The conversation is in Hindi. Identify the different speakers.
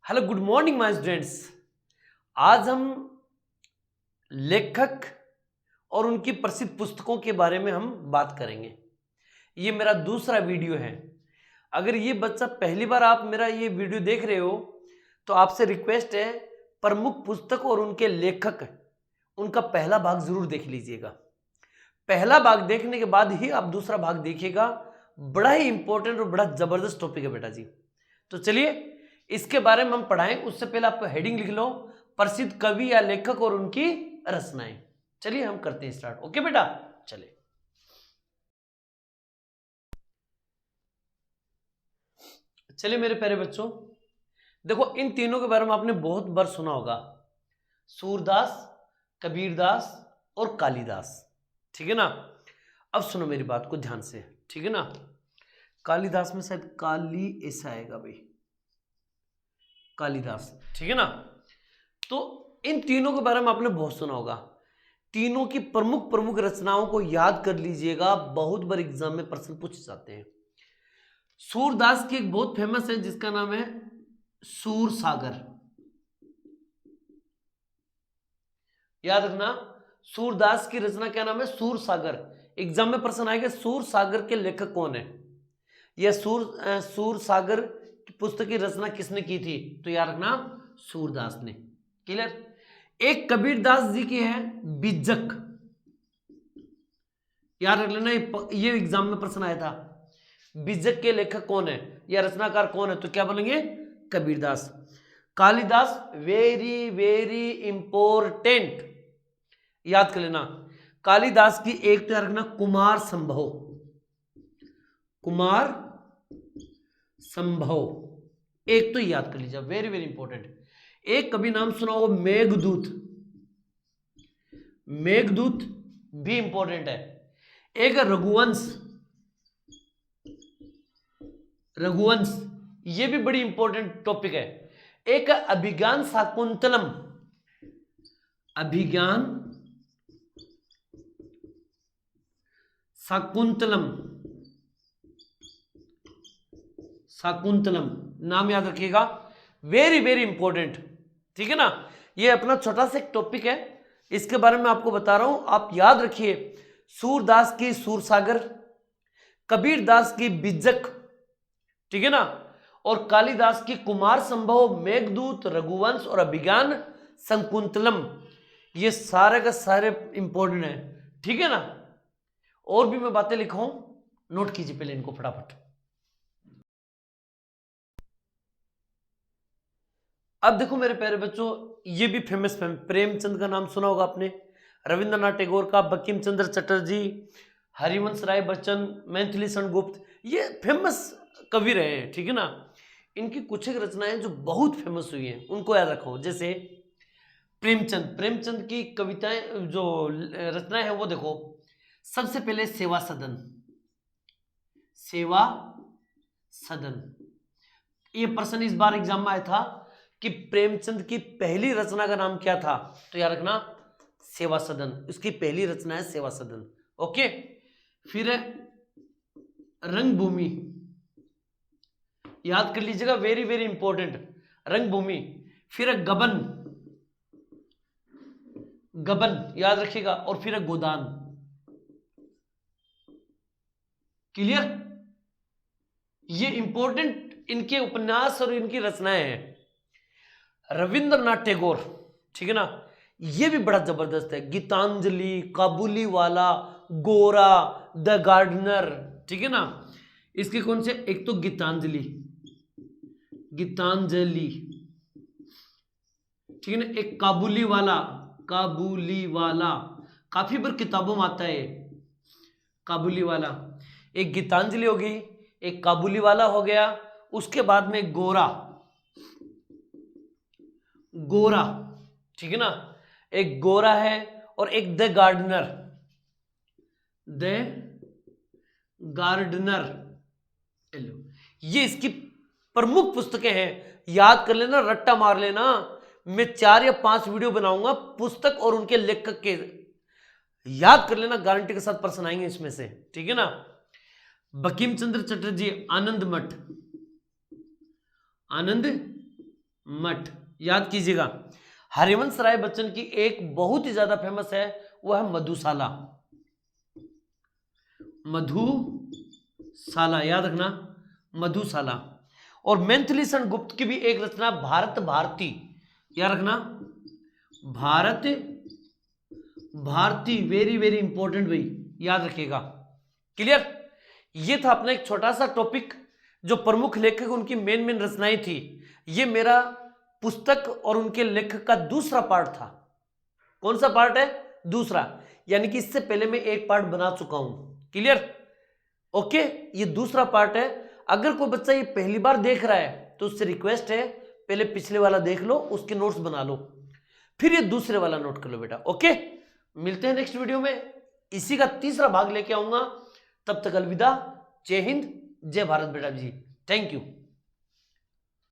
Speaker 1: Hello good morning my students. आज हम लेखक और उनकी प्रसिद्ध पुस्तकों के बारे में हम बात करेंगे। ये मेरा दूसरा वीडियो है। अगर ये बच्चा पहली बार आप मेरा ये वीडियो देख रहे हो तो आपसे रिक्वेस्ट है, प्रमुख पुस्तक और उनके लेखक उनका पहला भाग जरूर देख लीजिएगा। पहला भाग देखने के बाद ही आप दूसरा भाग देखिएगा। बड़ा ही इंपॉर्टेंट और बड़ा जबरदस्त टॉपिक है बेटा जी। तो चलिए इसके बारे में हम पढ़ाएं। उससे पहले आप हेडिंग लिख लो, प्रसिद्ध कवि या लेखक और उनकी रचनाएं। चलिए हम करते हैं स्टार्ट। ओके बेटा, चलिए। चलिए मेरे प्यारे बच्चों, देखो इन तीनों के बारे में आपने बहुत बार सुना होगा, सूरदास, कबीरदास और कालिदास। ठीक है ना। अब सुनो मेरी बात को ध्यान से, ठीक है ना। कालिदास में शायद काली ऐसा आएगा भाई, कालिदास, ठीक है ना। तो इन तीनों के बारे में आपने बहुत सुना होगा। तीनों की प्रमुख प्रमुख रचनाओं को याद कर लीजिएगा, बहुत बार एग्जाम में प्रश्न पूछे जाते हैं। सूरदास की एक बहुत फेमस है जिसका नाम है सूर सागर। याद रखना, सूरदास की रचना क्या नाम है? सूर सागर। एग्जाम में प्रश्न आएगा सूर सागर के लेखक कौन है, यह सूर सागर की पुस्तक की रचना किसने की थी? तो याद रखना सूरदास ने। क्लियर। एक कबीरदास जी की है बीजक। याद रख लेना, ये एग्जाम में प्रश्न आया था। बीजक के लेखक कौन है या रचनाकार कौन है? तो क्या बोलेंगे? Kabirdas. Kalidas, very very important, याद कर लेना। कालिदास की एक तो याद रखना कुमार संभव, कुमार संभव एक तो याद कर लीजिए, वेरी वेरी इंपॉर्टेंट। एक कभी नाम सुना होगा मेघदूत, मेघदूत भी इंपॉर्टेंट है। एक रघुवंश, रघुवंश ये भी बड़ी इंपॉर्टेंट टॉपिक है। एक अभिज्ञान शाकुंतलम, अभिज्ञान शाकुंतलम, शाकुंतलम नाम याद रखिएगा, वेरी वेरी इंपॉर्टेंट। ठीक है ना। ये अपना छोटा सा एक टॉपिक है, इसके बारे में आपको बता रहा हूं, आप याद रखिए। सूरदास की सूरसागर, कबीरदास की बिज्जक, ठीक है ना, और कालिदास की कुमार संभव, मेघदूत, रघुवंश और अभिज्ञान शकुंतलम, ये सारे का सारे इंपॉर्टेंट है। ठीक है ना। और भी मैं बातें लिखा हूं, नोट कीजिए पहले इनको फटाफट। अब देखो मेरे प्यारे बच्चों, ये भी फेमस प्रेमचंद का नाम सुना होगा आपने, रविंद्रनाथ टैगोर का, बंकिम चंद्र चटर्जी, हरिवंश राय बच्चन, मैथिली सेनगुप्त, ये फेमस कवि रहे हैं। ठीक है ना। इनकी कुछ एक रचनाएं जो बहुत फेमस हुई हैं उनको याद रखो। जैसे प्रेमचंद, प्रेमचंद की कविताएं जो रचनाएं हैं वो देखो। सबसे पहले सेवा सदन, सेवा सदन, ये प्रश्न इस बार एग्जाम में आया था कि प्रेमचंद की पहली रचना का नाम क्या था? तो याद रखना सेवा सदन, उसकी पहली रचना है सेवा सदन। ओके। फिर रंगभूमि, याद कर लीजिएगा, वेरी वेरी इंपॉर्टेंट, रंगभूमि। फिर गबन, गबन याद रखिएगा, और फिर गोदान। क्लियर। ये इंपॉर्टेंट इनके उपन्यास और इनकी रचनाएं हैं। रविंद्रनाथ टैगोर, ठीक है ना, ये भी बड़ा जबरदस्त है। गीतांजलि, काबुली वाला, गोरा, द गार्डनर, ठीक है ना। इसके कौन से? एक तो गीतांजलि, गीतांजलि, ठीक है ना। एक काबुली वाला, काबुली वाला काफी बार किताबों में आता है, काबुली वाला। एक गीतांजलि होगी, एक काबुली वाला हो गया, उसके बाद में गोरा, गोरा, ठीक है ना, एक गोरा है, और एक द गार्डनर, द गार्डनर। ये इसकी प्रमुख पुस्तकें हैं, याद कर लेना, रट्टा मार लेना। मैं 4 या 5 वीडियो बनाऊंगा पुस्तक और उनके लेखक के, याद कर लेना, गारंटी के साथ प्रश्न आएंगे इसमें से। ठीक है ना। बंकिम चंद्र चटर्जी, आनंद मठ, आनंद मठ। याद कीजिएगा, हरिवंश राय बच्चन की एक बहुत ही ज्यादा फेमस है, वो है मधुशाला। मधुशाला याद रखना, मधुशाला। और मैथिलीशरण गुप्त की भी एक रचना भारत भारती, याद रखना, Bharat Bharati, very very important भाई, याद रखिएगा। क्लियर? ये था अपना एक छोटा सा टॉपिक, जो प्रमुख लेखक उनकी मेन रचनाएं थी। ये मेरा पुस्तक और उनके लेखक का दूसरा पार्ट था। कौन सा पार्ट है? दूसरा, यानी कि इससे पहले मैं एक पार्ट बना चुका हूं। क्लियर? ओके, ये दूसरा पार्ट है। अगर कोई बच्चा ये पहली बार देख रहा है तो उससे रिक्वेस्ट है, पहले पिछले वाला देख लो, उसके नोट्स बना लो, फिर ये दूसरे वाला नोट कर लो बेटा। ओके, मिलते हैं नेक्स्ट वीडियो में, इसी का तीसरा भाग लेके आऊंगा। तब तक अलविदा, जय हिंद, जय भारत बेटा जी। Thank you.